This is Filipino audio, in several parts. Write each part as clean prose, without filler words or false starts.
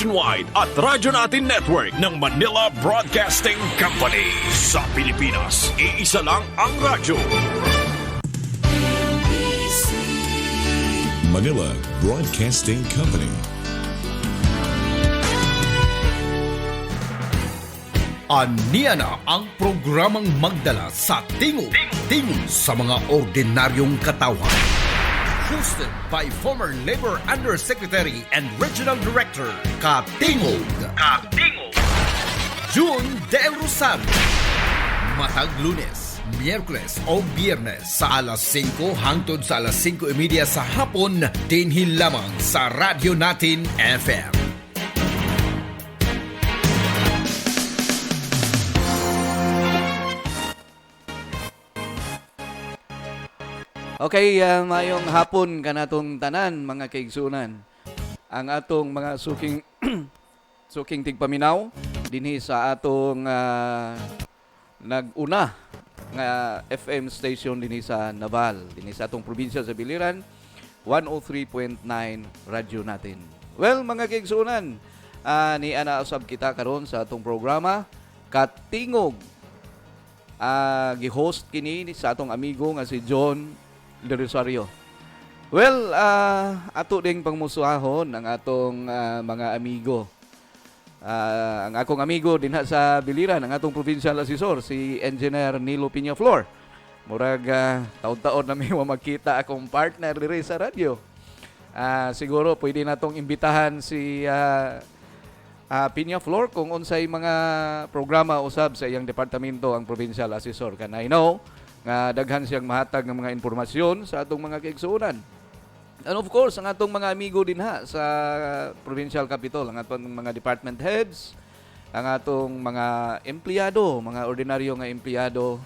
nationwide at Radyo Natin Network ng Manila Broadcasting Company. Sa Pilipinas, iisa lang ang radyo. Manila Broadcasting Company. Aniya na ang programang magdala sa tingog sa mga ordinaryong katawan. Hosted by former Labor Undersecretary and Regional Director Katingog June Del Rosario. Matag Lunes, Miyerkules o Biyernes sa alas 5 hangtod sa alas 5:30 sa hapon, dinhi lamang sa Radyo Natin FM. Okay, mayong hapon kanatong tanan mga kaigsunan. Ang atong mga suking tigpaminaw dinhi sa atong nag-una nga FM station dinhi sa Naval, dinhi sa atong probinsya sa Biliran, 103.9 radyo natin. Well, mga kaigsunan, ni ana usab kita karon sa atong programa Katingog. Gi-host kini sa atong amigo nga si John Del Rosario. Well, ato ding pangmusuahon ang atong mga amigo. Ang akong amigo dinha sa Biliran, ang atong provincial assessor, si Engineer Nilo Peñaflor. Murag taon-taon na may makita akong partner diri sa radyo. Siguro pwede natong imbitahan si Peñaflor kung unsay mga programa usab sa iyang departamento ang provincial assessor. Kan I know nga daghan siyang mahatag ng mga impormasyon sa atong mga kaigsuonan. And of course, ang atong mga amigo dinha sa provincial capital, ang atong mga department heads, ang atong mga empleyado, mga ordinaryo nga empleyado,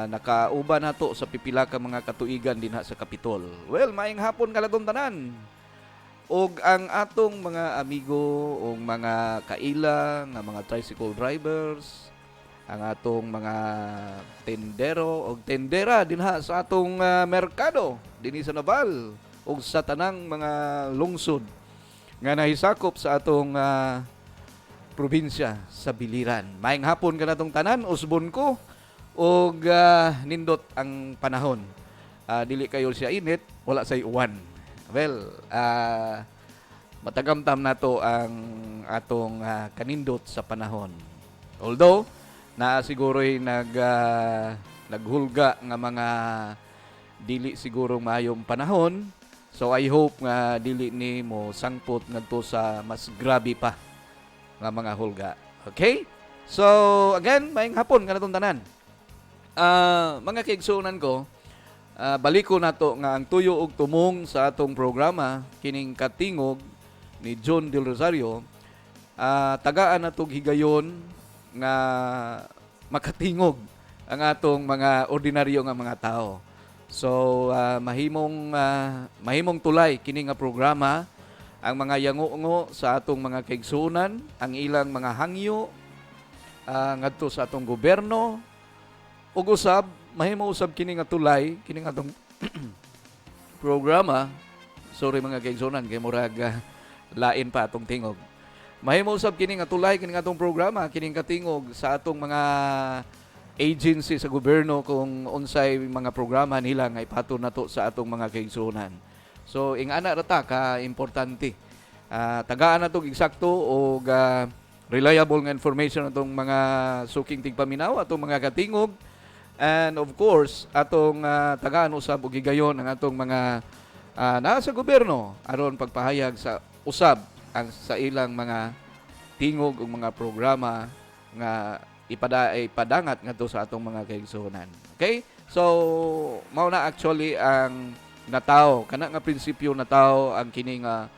nakauban nato sa pipila ka mga katuigan dinha sa Kapitol. Well, maayong hapon kalatong tanan. Og ang atong mga amigo o mga kaila nga mga tricycle drivers, ang atong mga tendero o tendera dinha sa atong merkado dinhi sa Naval o sa tanang mga lungsod nga nahisakop sa atong probinsya sa Biliran. Maayong hapon kanatong tanan, usbon ko og nindot ang panahon. Dili kayo siya init, wala say uwan. Well, matagamtam nato ang atong kanindot sa panahon. Although na siguro'y naghulga nga mga dili siguro mayong panahon. So I hope nga dili ni mo sangpot ngadto sa mas grabe pa nga mga hulga. Okay? So again, maayong hapon kanatong tanan. Mga kaigsuonan ko, baliko nato nga ang tuyo ug tumong sa atong programa kining Katingog ni John Del Rosario. Tagaan nato higayon nga makatingog ang atong mga ordinaryo nga mga tao. So mahimong tulay kini nga programa ang mga yango-ngo sa atong mga kaigsuonan, ang ilang mga hangyo ngadto sa atong gobyerno ug usab mahimo usab kini nga tulay kini nga atong programa. Sorry mga kaigsuonan kay murag lain pa atong tingog. Mahimo usab kini nga tulay kini nga atong programa kining Katingog sa atong mga agency sa gobyerno kung unsay mga programa nila nga ipaton nato sa atong mga kaigsuonan. So ingana ra ta ka importante. Tagaan nato eksakto og reliable nga information atong mga suking tigpaminaw atong mga Katingog, and of course atong tagaan usab og higayon ang atong mga nasa gobyerno aron pagpahayag sa usab ang sa ilang mga tingog ug mga programa nga ipadangat ngadto sa atong mga kaigsuonan. Okay? So mao na actually ang nataw kana nga prinsipyo nataw ang kini nga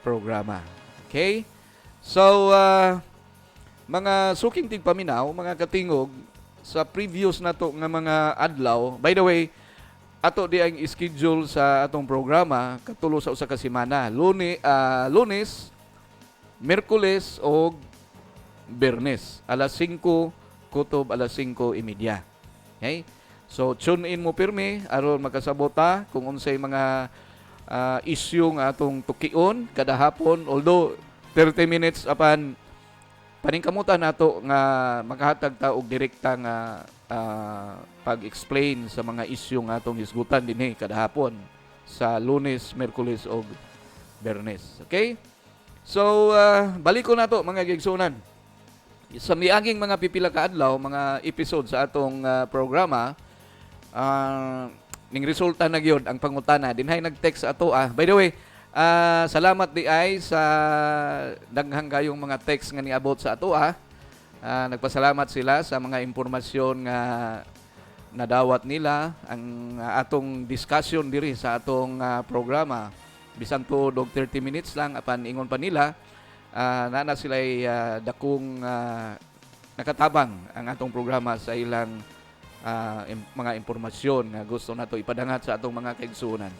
programa. Okay? So mga suking tigpaminaw, mga Katingog, sa previous nato nga mga adlaw, by the way, ato di ang schedule sa atong programa katulo sa usa ka semana. Lunes, Miyerkules o Biyernes. Alas 5 kutob alas 5:30. Okay? So tune in mo pirmi aron makasabota kung unsay mga issue nga atong tukion kada hapon. Although 30 minutes apan paningkamutan nato nga makahatag ta og direkta nga pag-explain sa mga isyu nga atong hisgutan dinhi kada hapon sa Lunes, Miyerkules ug Biyernes. Okay? So balik ko nato mga gigsunan. Sa miaging mga pipila ka adlaw, mga episode sa atong programa, ning resulta na gyud ang pangutana. Dinhay nag-text ato By the way, salamat di ay sa daghang kayong mga text nga niabot sa ato nagpasalamat sila sa mga impormasyon nga nadawat nila ang atong discussion diri sa atong programa. Bisan to dog 30 minutes lang apan ingon pa nila nana sila dakong nakatabang ang atong programa sa ilang mga impormasyon nga gusto nato ipadangat sa atong mga kaigsuonan.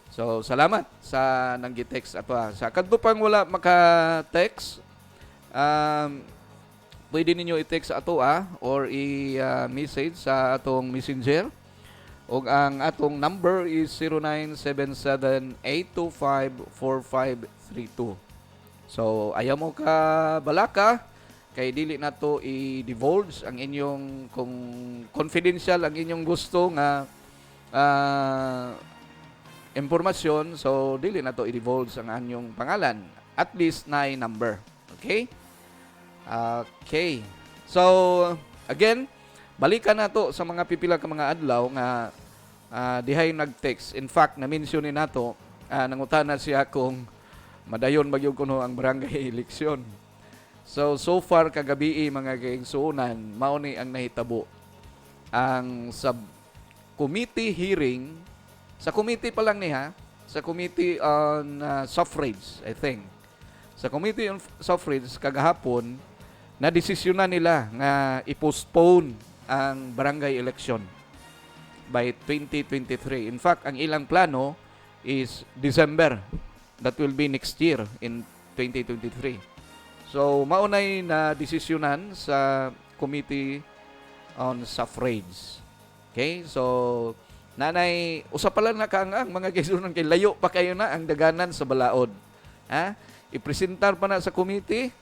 So, salamat sa nanggi-text ato. Sa kadto pang wala maka-text, pwede ninyo i-text ato or i-message sa atong messenger. O ang atong number is 0977-825-4532. So, ayaw mo ka balaka, kay dili na to i-divulge ang inyong, kung confidential ang inyong gusto nga impormasyon, so dili na to i-divulge ang anyong pangalan. At least na number. Okay? Okay. So, again, balikan na to sa mga pipila ka mga adlaw nga dihay nag-text. In fact, na-mention ni nato, nangutana siya kung madayon magyug kuno ang barangay eleksyon. So far kagabi mga kaigsuonan, mao ni ang nahitabo. Ang sub-committee hearing sa committee pa lang sa Committee on Suffrage, I think. Sa Committee on Suffrage, kagahapon, na-desisyonan nila nga i-postpone ang barangay election by 2023. In fact, ang ilang plano is December. That will be next year in 2023. So, maunay na desisyonan sa Committee on Suffrage. Okay? So, nanay, usa pala na kaang mga kaigsuonan kay layo pa kayo na ang daganan sa balaod. Ipresentar pa na sa committee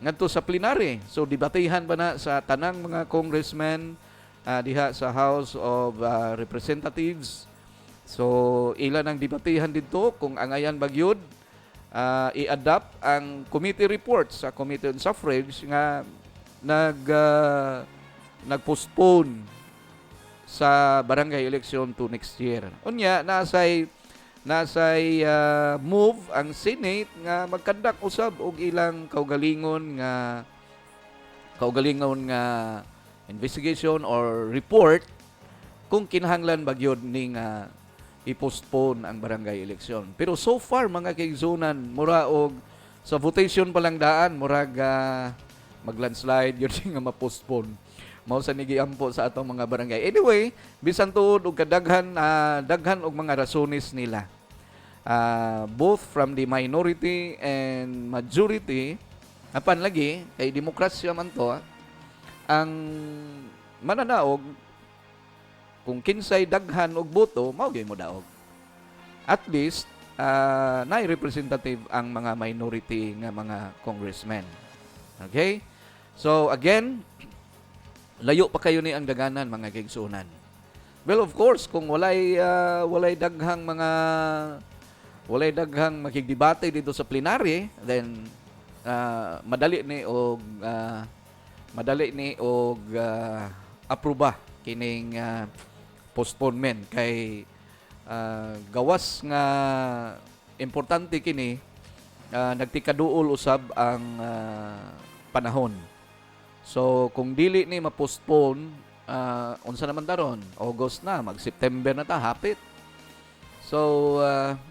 ngadto sa plenary. So debatihan pa na sa tanang mga congressmen diha sa House of Representatives. So ilan ang debatihan dito kung angayan bagyod i-adapt ang committee report sa Committee on Suffrage nga nag-postpone sa barangay election to next year. Unya, nasay move ang Senate nga magkandak usab og ilang kaugalingon nga investigation or report kung kinahanglan bagyod ning i-postpone ang barangay election. Pero so far mga kaigsuonan, mura og sa votation pa lang daan, murag maglandslide yun nga ma-postpone. Mao sa nigiampo sa atong mga barangay. Anyway, bisan tuod og kadaghan daghan og mga rasones nila. Both from the minority and majority, apan lagi kay demokrasya man to, ang mananaog kung kinsay daghan og boto, mao gyud mo daog. At least naay representative ang mga minority nga mga congressmen. Okay? So again, layo pa kayo ni ang daganan mga kaigsuonan. Well, of course, kung walay daghang makigdebate dito sa plenary, then madali ni og aproba kining postponement kay gawas nga importante kini, nagtikaduol usab ang panahon. So, kung dili ni ma-postpone, unsa naman taron? August na, mag-September na ta, hapit. So,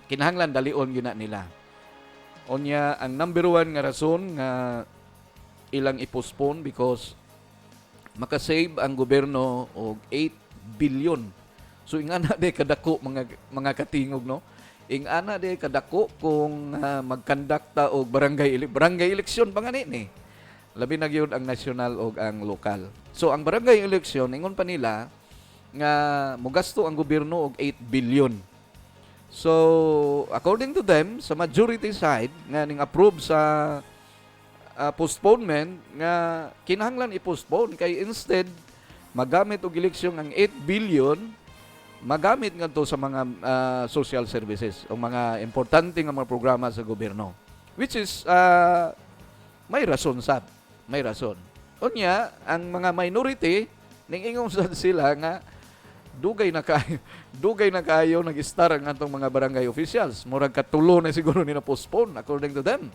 kinahanglan dalion yun na nila. Unya, ang number one nga rason nga ilang i-postpone because makasave ang gobyerno og 8 billion. So, ingana de kadako mga katingog, no? Ingana de kadako kung magkandakta og barangay eleksyon pa nga ni. Labi na gyud ang national o ang lokal. So, ang barangay election, ingon pa nila, nga mugasto ang gobyerno og 8 billion. So, according to them, sa majority side nga ning approve sa postponement nga kinahanglan i-postpone kay instead magamit og eleksyon ang 8 billion magamit ngadto sa mga social services o mga importante nga mga programa sa gobyerno, which is may rason sad, may rason. Unya ang mga minority ning ingon sad sila nga dugay na kayo nag-star ang atong mga barangay officials, murag katulo na siguro ni na postpone according to them.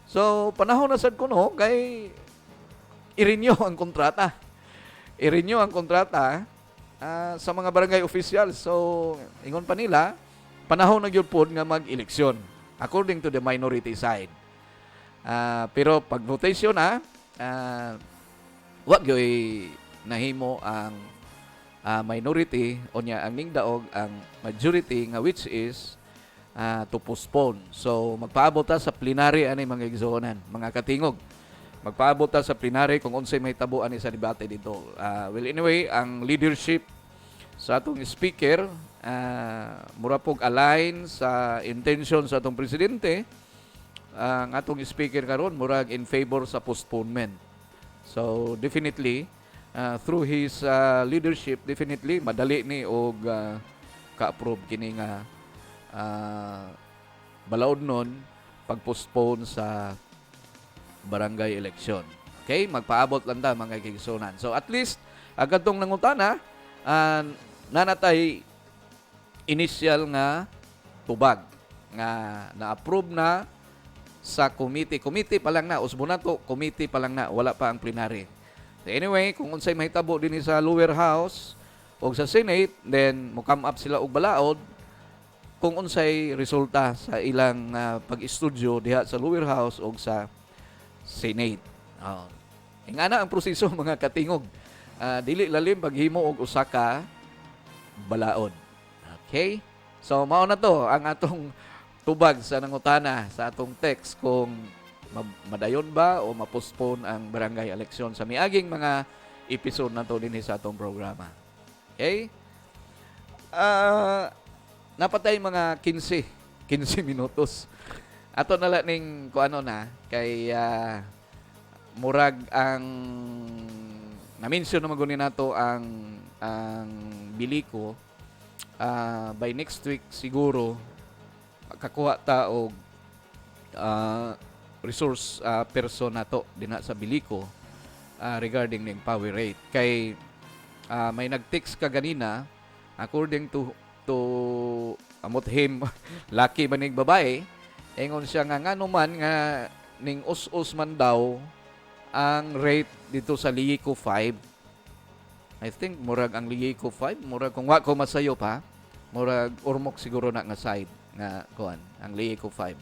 So panahon na sad kuno kay i-renew ang kontrata. I-renew ang kontrata sa mga barangay officials. So, ingon pa nila, panahon na gyud pod nga mag-eleksyon according to the minority side. Pero pag votation wag gyoy nahimo ang minority o nya ang ningdaog ang majority nga which is to postpone. So, magpaabot ta sa plenary ani mga igsuonan, mga katingog. Magpaabot ta sa plenary kung unsay may tabo ani sa debate dito. Well, anyway, ang leadership sa atong speaker mura pog align sa intention sa atong presidente. Ang atong speaker karon murag in favor sa postponement. So definitely through his leadership, definitely madali ni og ka-approve kini nga balaod nun pag-postpone sa barangay election. Okay, magpaabot lang ta mga kigsunan. So at least agadtong nangutana nanatay initial nga tubag nga na-approve na sa committee pa lang na usbo na to, committee pa lang na, wala pa ang plenary. Anyway, kung unsay mahitabo din sa lower house o sa Senate, then mo come up sila og balaod kung unsay resulta sa ilang pag-estudyo diha sa lower house o sa Senate. Ingana ang proseso mga katingog. Dili lalim paghimo og usa ka balaod. Okay? So mao na to ang atong tubag sa nangutana sa atong text kung madayon ba o mapostpone ang barangay election sa miaging mga episode na to dinhi sa atong programa. Okay? Napatay mga 15 minutos. Ato na lang ning kuano na kay murag ang na-mention naman gunin nato ang biliko by next week siguro kakuha ta og resource person nato dinha sa biliko regarding ning power rate kay may nag-text ka ganina according to amot him lucky ba ning babae ingon siya nga ngano man nga ning us-us man daw ang rate dito sa Liiko 5. I think murag ang Liiko 5 murag kung wa ko masayo pa murag urmok siguro na nga side nga kuan ang Liiko 5.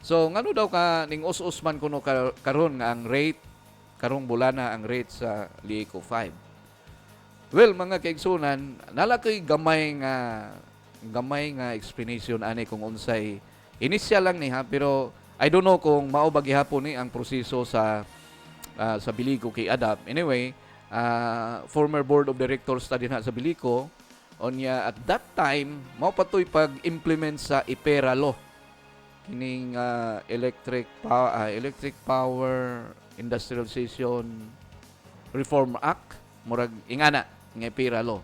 So ngano daw ka ning us-us man kuno karon nga ang rate karong bulana ang rate sa Liiko 5. Well mga kaigsunan nalakay gamay nga explanation ani kung unsay initial lang ni ha pero I don't know kung mao ba gihapon ni ang proseso sa Bilico kay Adap. Anyway, former board of directors ta dinha sa Bilico onya at that time mao patoy pag-implement sa IPERA law kining electric power industrialization reform act murag ingana nga IPERA law.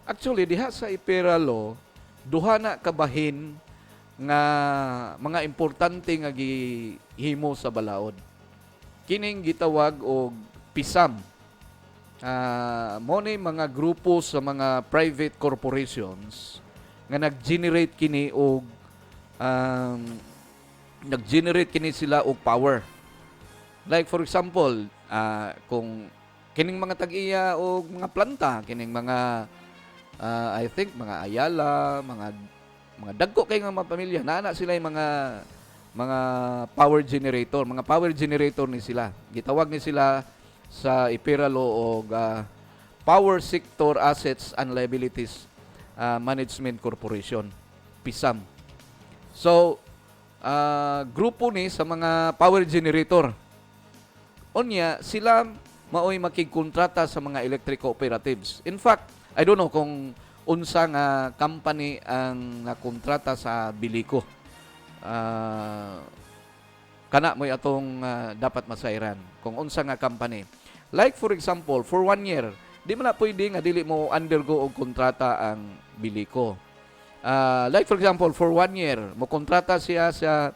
Actually diha sa IPERA law duha na kabahin nga mga importante nga gihimo sa balaod. Kining gitawag og PISAM. Mo ni mga grupo sa mga private corporations nga nag-generate kini og sila og power. Like for example, kung kining mga tag-iya og mga planta, kining mga I think mga Ayala, mga dagko kay nga mga pamilya, naana sila yung mga power generator. Mga power generator ni sila. Gitawag ni sila sa IPERA law og Power Sector Assets and Liabilities Management Corporation, PISAM. So, grupo ni sa mga power generator. Onya, sila maoy makigkontrata sa mga electric cooperatives. In fact, I don't know kung unsa nga company ang nakontrata sa biliko. Kana mo atong dapat masairan kung unsa nga company. Like for example, for 1 year, di man na pwede nga dili mo undergo og kontrata ang biliko. Like for example, for 1 year, mo kontrata siya sa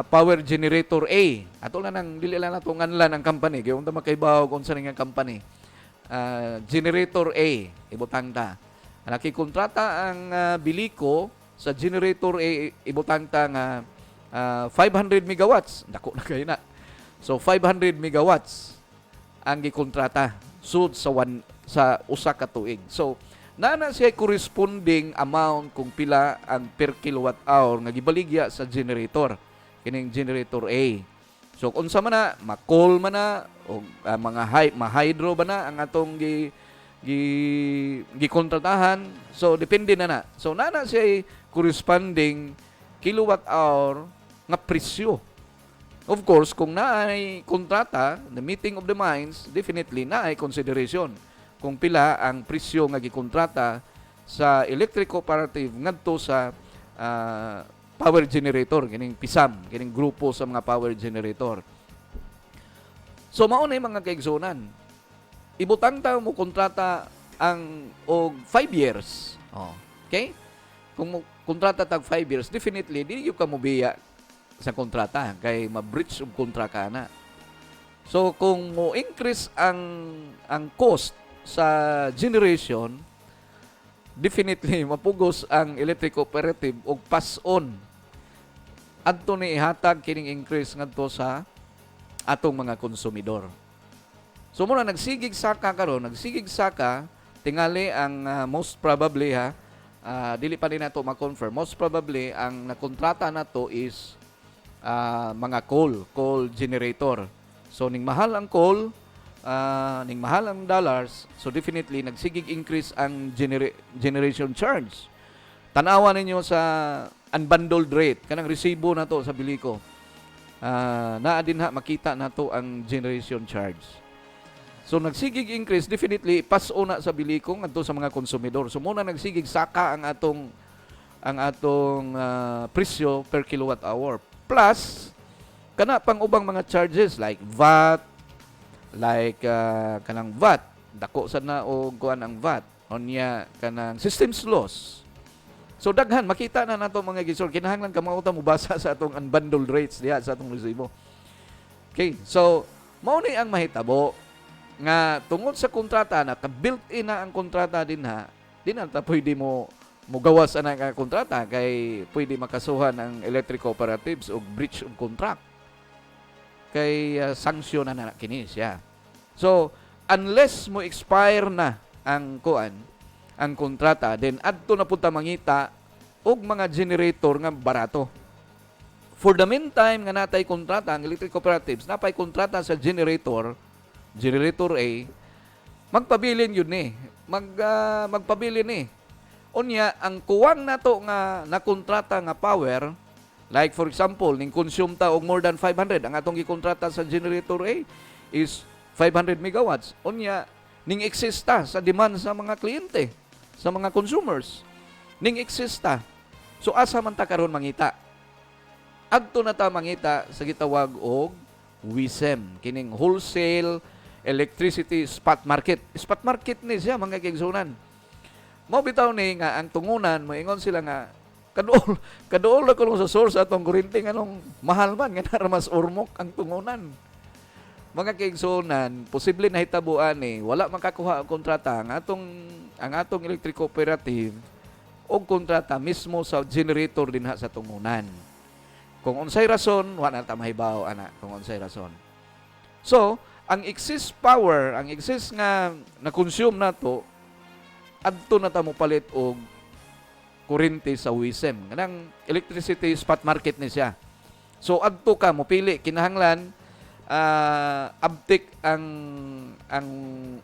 power generator A. Ato lang nang dili lang nato nganlan ang company kay unta makaibaw kung unsa nga company. Generator A, ibutang ta. Nakikontrata ang biliko sa generator A, ibutang ta nga 500 megawatts. Dako na kayo na. So 500 megawatts ang gikontrata sud sa usa ka tuig. So nana siya corresponding amount kung pila ang per kilowatt hour nga gibaligya sa generator, kining generator A. So unsa man na ma-coal man na o mga ma-hydro ba na ang atong gikontratahan. So depende na. So nana siya corresponding kilowatt hour nga presyo. Of course, kung naay kontrata, the meeting of the minds, definitely naay consideration kung pila ang presyo nga gikontrata sa electric cooperative ngadto sa power generator, kining PISAM, kining grupo sa mga power generator. So mao na mga kaigsunan. Ibutang ta mo kontrata ang og 5 years. Okay? Kung mo kontrata tag 5 years, definitely dili gyud ka mobiya sa kontrata kay ma-breach og kontrata na. So kung mo increase ang cost sa generation, definitely mapugos ang electric cooperative og pass-on adto ni ihatag kining increase ngadto sa atong mga konsumidor. So muna nagsigig saka karon, tingali ang most probably dili pa rin nato ma-confirm. Most probably ang nakontrata nato is mga coal generator. So ning mahal ang coal, ning mahal ang dollars, so definitely nagsigig increase ang generation charge. Tanawa ninyo sa unbundled rate, kanang resibo nato sa biliko. Naa din makita nato ang generation charge. So nagsigig increase, definitely pass-on na sa biliko ngadto sa mga konsumidor. So muna nagsigig saka ang atong presyo per kilowatt hour. Plus kana pang ubang mga charges like VAT, like kanang VAT, dako sad na og kuan ang VAT, onya kanang systems loss. So daghan makita na nato mga gisor, kinahanglan ka mauta mo basa sa atong unbundled rates diha sa atong resibo. Okay, so mao ni ang mahitabo nga tungod sa kontrata na built-in na ang kontrata din na ta pwede mo gawas ana nga kontrata kay pwede makasuhan ang electric cooperatives og breach of contract. Kay sanksyon na kini siya. So unless mo expire na ang kontrata, then adto na punta mangita og mga generator nga barato. For the meantime nga natay kontrata ang electric cooperatives, napay kontrata sa generator A, magpabilin yun magpabilin Unya, ang kuwang nato nga nakontrata nga power, like for example, ning consume ta og more than 500, ang atong gikontrata sa generator A is 500 megawatts. Unya, ning eksista sa demand sa mga kliyente, sa mga consumers. Ning eksista. So asa man ta karon mangita? Adto na ta mangita sa gitawag og WISEM, kining wholesale electricity spot market. Spot market ni siya mga kaigsunan. Mo bitaw ni nga ang tungunan, moingon sila nga kaduol na ko sa source atong kuryente nganong mahal man nga mas urmok ang tungunan. Mga kaigsunan, posible na hitabuan wala makakuha ang kontrata ang atong electric cooperative og kontrata mismo sa generator dinha sa tungunan. Kung unsay rason, wala ta mahibaw ana kung unsay rason. So, ang excess power, ang excess nga na-consume nato, adto na ta mo palit og kuryente sa WISEM. Kanang electricity spot market ni siya. So adto ka mo pili kinahanglan abtik ang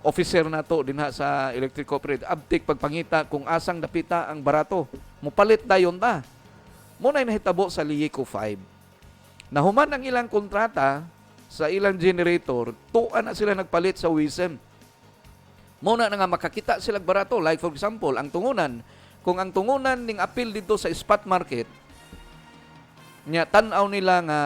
officer nato dinha sa electric cooperative, abtik pagpangita kung asang dapita ang barato. Mo palit dayon ta. Mo na nahitabo sa LIECO 5. Nahuman ang ilang kontrata sa ilang generator, tuan na sila nagpalit sa WISEM. Muna na nga makakita sila barato. Like for example, ang tungunan, kung ang tungunan ning apil dito sa spot market, nya tan-aw nila nga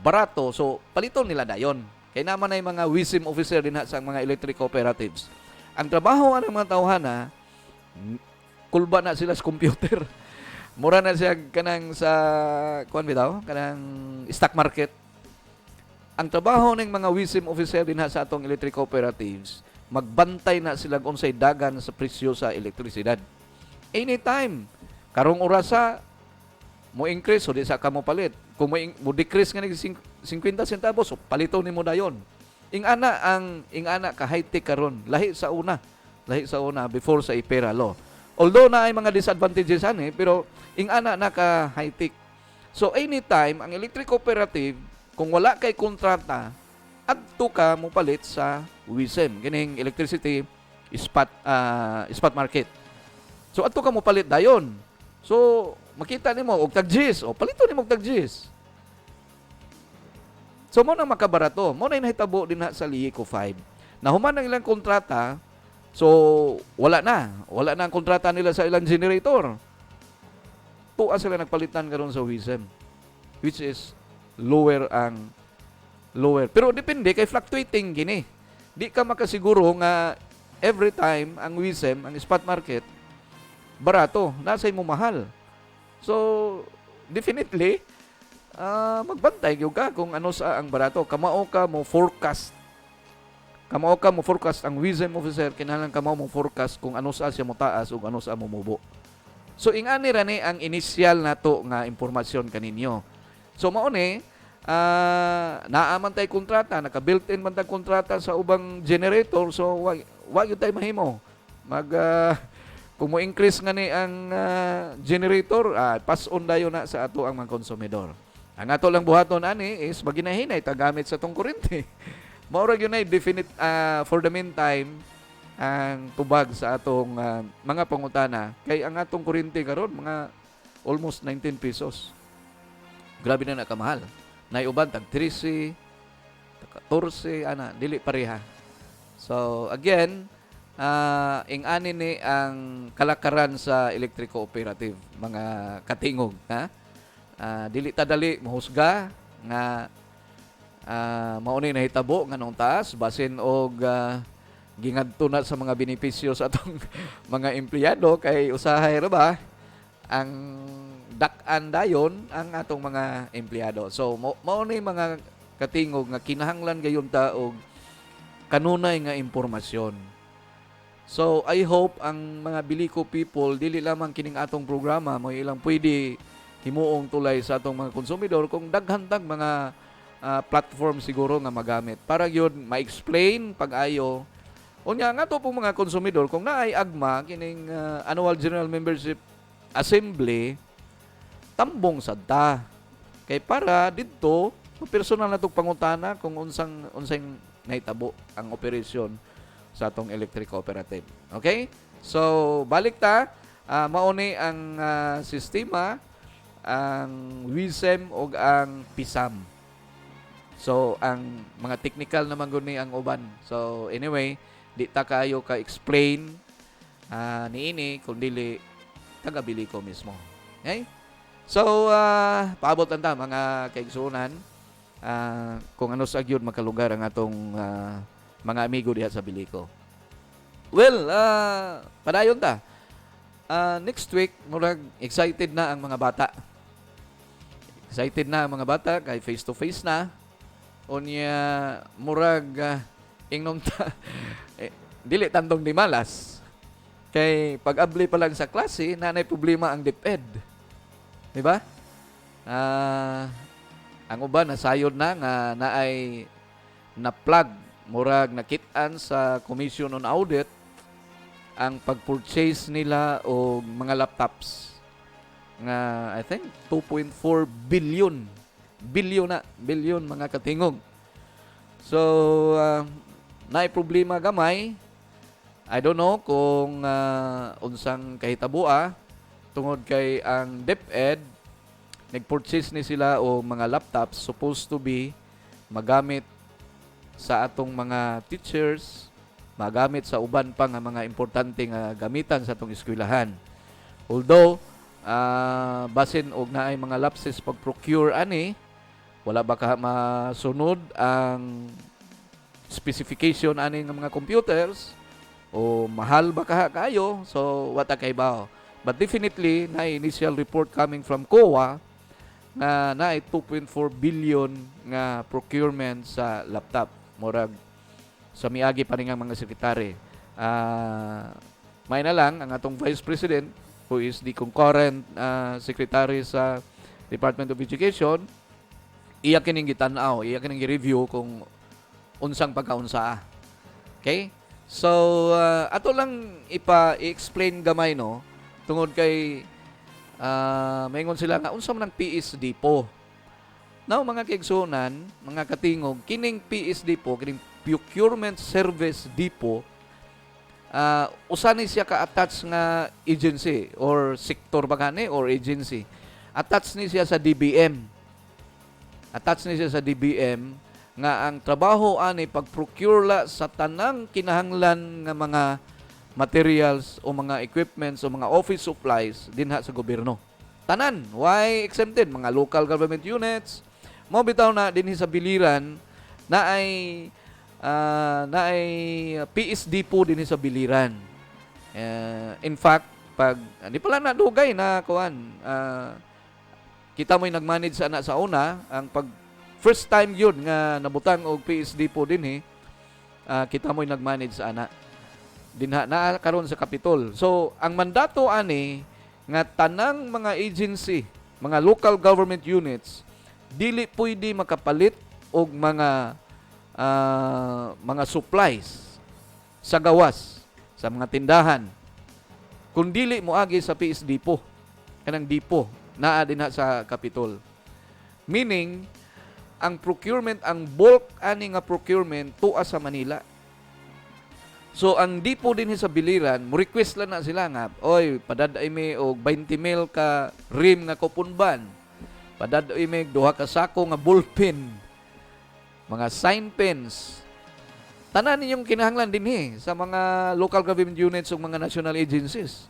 barato, so paliton nila dayon. Kaya naman ay mga WISM officer din sa mga electric cooperatives. Ang trabaho ng mga tawhana, kulba na sila sa computer. Mura na siya kanang sa kuan bitaw, kanang stock market. Ang trabaho ng mga WISM officer din sa atong electric cooperatives, magbantay na sila unsay dagan sa presyo sa elektrisidad. Anytime, karong orasa mo increase o di sa kamo palit. Kung mo decrease nga nig 50 centavos, so palito nimo dayon. Ing ana ka high tech karon, lahi sa una before sa IPERA law. Although na ay mga disadvantages ani, pero ing ana na ka high tech. So anytime ang electric cooperative, kung wala kay kontrata, adto ka mo palit sa WISM, kining electricity spot market. So adto ka mo palit dayon. So makita nimo og tag-GIS, o palito nimo og tag-GIS. So mo nang makabarato, mo na nahitabo din sa LIECO 5. Nahuman ang ilang kontrata, so wala na ang kontrata nila sa ilang generator. Tuwa sila nagpalitan karon sa WISM, which is lower. Pero depende kay fluctuating gini. Di ka makasiguro nga every time ang WISM, ang spot market, barato, nasa mo mahal. So, definitely, magbantay gyud ka kung ano sa ang barato. Kamao ka mo forecast ang WISM officer, kinahanglan kamao mo forecast kung ano sa siya mo taas ug ano sa mo mubo. So, ingani ra ni ang initial nato nga impormasyon kaninyo. So, mao ni naaman tay kontrata, naka-built-in man tay kontrata sa ubang generator, so wag yun tayo mahimo. Kung mo increase nga ni ang generator, pass on dayon na sa ato ang mga konsumidor. Ang ato lang buhaton ani is maginahinay tagamit sa tong kuryente. Mao ra gyud nay definite for the meantime ang tubag sa atong mga pangutana kay ang atong kuryente karon mga almost 19 pesos. Grabe na nakamahal. Nay uban tag 13, tag 14 ana dili pareha. So again, ing-ani ni ang kalakaran sa electric cooperative, mga katingog, ha? Dili ta dali mahusga nga mao ni nahitabo nga nung taas basin og gingadto na sa mga benepisyo sa atong mga empleyado kay usahay ra ba ang dak-an dayon ang atong mga empleyado. So mao ni mga katingog nga kinahanglan gayon ta og kanunay nga impormasyon. So I hope ang mga Bilico people dili lamang kining atong programa mo ilang pwede himuong tulay sa atong mga konsumidor kung daghan tag mga platform siguro nga magamit para gyud ma-explain pag-ayo unya nga to pong mga konsumidor kung naay agma kining annual general membership assembly tambong sadta kay para didto personal na tong pangutana kung unsang nahitabo ang operasyon sa atong electric cooperative. Okay? So balik ta, mauni ang sistema, ang WISM o ang PISAM. So ang mga technical naman guni ang uban. So anyway, di ta kayo ka-explain niini kung dili taga-bili ko mismo. Okay? So paabot lang ta mga kaigsunan kung ano sa gyud makalugar ang atong mga amigo diha sa Bilico. Well, padayon ta. Next week, murag excited na ang mga bata. Excited na ang mga bata kay face-to-face na. Unya, murag ingnom ta. Dili tandong di malas. Kay pag-abli pa lang sa klase, nanay problema ang DepEd. Diba? Ang uban, nasayod na nga naay na-plug murag nakit-an sa Commission on Audit ang pag-purchase nila og mga laptops nga I think 2.4 billion mga katingog. So naay problema gamay. I don't know kung unsang kahitabua tungod kay ang DepEd nag-purchase ni sila og mga laptops supposed to be magamit sa atong mga teachers, magamit sa uban pa nga mga importante nga gamitan sa atong eskwelahan. Although basin og naay mga lapses pag procure ani, wala ba ka masunod ang specification ani nga mga computers o mahal ba kayo, so wata kay bao. But definitely na initial report coming from COA na naay 2.4 billion nga procurement sa laptop, murag sa miagi pa rin ang mga sekretary. May na lang ang atong Vice President, who is the concurrent secretary sa Department of Education, iya kining gitanaw, iya kining gi-review kung unsang pagkaunsa. Okay? So, ato lang i-explain gamay, no? Tungod kay maingon sila nga unsa man ang PSD po. Now, mga kaigsunan, mga katingog, kining PSD po, kining Procurement Service Depot, usa ni siya ka-attach nga agency or sektor ba gani or agency. Attach ni siya sa DBM. Attach ni siya sa DBM nga ang trabaho ani pag-procure la sa tanang kinahanglan nga mga materials o mga equipments o mga office supplies dinha sa gobyerno. Tanan, why exempted? Mga local government units, mo bitaw na dinhi sa biliran na ay PSD po dinhi sa biliran. In fact, pag hindi pala nadugay na kuan, kita mo'y nag-manage ana sa una, ang pag first time yun nga nabutang og PSD po dinhi, kita mo'y nag-manage sa ana. Dinha na karon sa Capitol. So, ang mandato ani nga tanang mga agency, mga local government units, dili pwede makapalit og mga supplies sa gawas sa mga tindahan kung dili moagi sa PSD po, kanang dipo naa dinha sa Capitol. Meaning, ang procurement, ang bulk ani nga procurement tuwa sa Manila. So, ang dipo din sa biliran, mo request lang na sila nga, oy, padaday mi og 20 mil ka rim nga kupunban. Padaday mi duha ka sako nga ballpen, mga sign pens. Tanan ninyong kinahanglan dinhi sa mga local government units ug mga national agencies.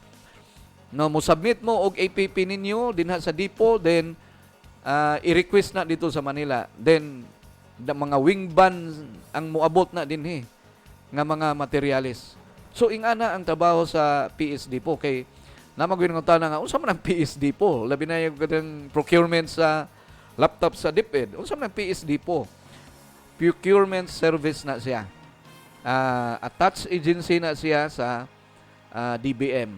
No, mo submit mo og APP ninyo dinha sa dipo, then i-request na dito sa Manila. Then mga wing ban ang moabot na dinhi nga mga materialis. So ingana ang trabaho sa PSD po kay namagwin ng tana nga unsa man ang PSD po, labi na yung kadang procurement sa laptop sa DepEd. Unsa man ang PSD po? Procurement service na siya. Attached agency na siya sa DBM.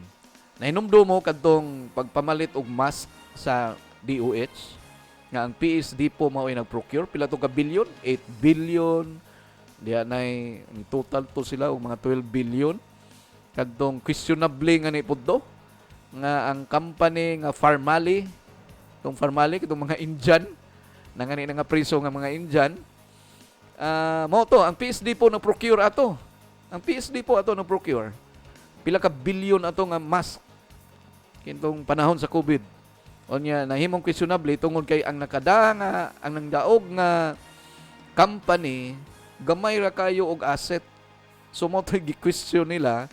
Nahinumdo mo kadtong pagpamalit og mask sa DOH nga ang PSD po mao ay nag-procure pila to ka billion, 8 billion. Diya nay total to sila og mga 12 billion. Kadtong questionable nga ni pudto nga ang company nga Farmali, tong Farmali kitong mga Indian nangani nga priso nga mga Indian. Mao to ang PSD po na procure ato. Ang PSD po ato na procure. Pila ka billion ato nga mask kintong panahon sa COVID. Onya nahimong questionable tungod kay ang nakada nga ang nangdaog nga company gamay ra kayo og asset. So mo to gi-question nila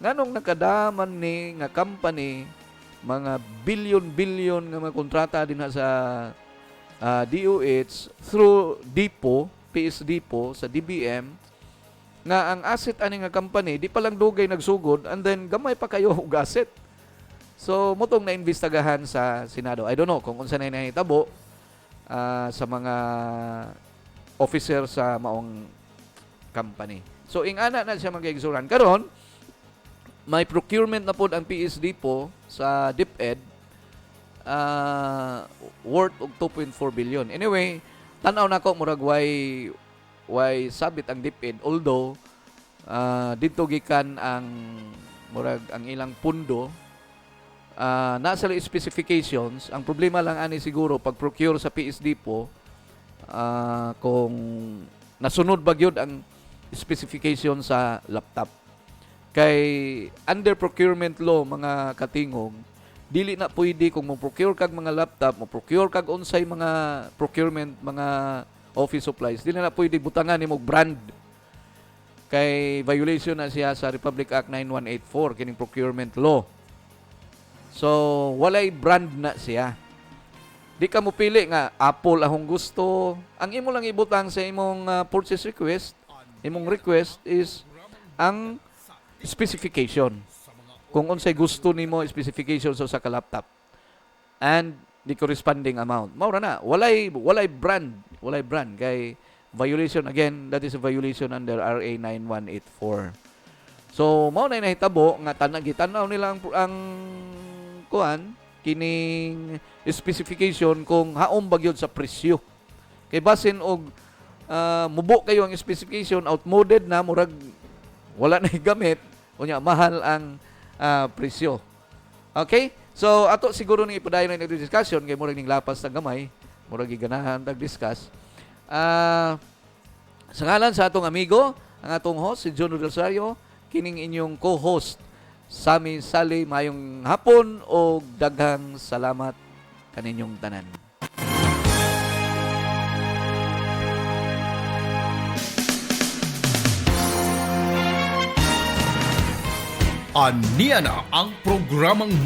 nganong nakadaman ni nga company mga billion nga mga kontrata dinha sa DOH through Depot, PSD po sa DBM nga ang asset ani nga company di pa lang dugay nagsugod and then gamay pa kayo og asset. So motong naimbestagahan sa Senado. I don't know kung unsa na nahitabo sa mga officer sa maong company. So ingana na siya mag-exuran karon may procurement na pod ang PSD po sa DepEd worth og 2.4 billion. Anyway, tan-aw nako murag why sabit ang DepEd although dito gikan ang murag ang ilang pundo nasa specifications. Ang problema lang ani siguro pag procure sa PSD po kung nasunod ba gyud ang specification sa laptop. Kay under procurement law mga katingog, dili na pwede kung mo-procure kag mga laptop, mo-procure kag unsay mga procurement, mga office supplies, dili na pwede butangan nimo brand. kay violation na siya sa Republic Act 9184 kining procurement law. So walay brand na siya. Di ka mo pili nga Apple ahong gusto. Ang imo lang ibutang sa imong purchase request, imong request is ang specification. Kung unsay gusto nimo specification sa ka laptop and the corresponding amount. Maura na, walay brand kay violation again, that is a violation under RA 9184. So mao na nahitabo nga gitanaw nila ang kuan kining specification kung haom bagyod sa presyo. Kay basin og mubo kayo ang specification, outmoded na, murag wala na gamit, unya mahal ang presyo. Okay? So ato siguro ni ipadayon na discussion kay murag ning lapas sa gamay, murag giganahan tag-discuss. Sa ngalan sa atong amigo, ang atong host si John Rosario, kining inyong co-host Sami Sali, mayong hapon o daghang salamat kaninyong tanan. Aniya na ang programang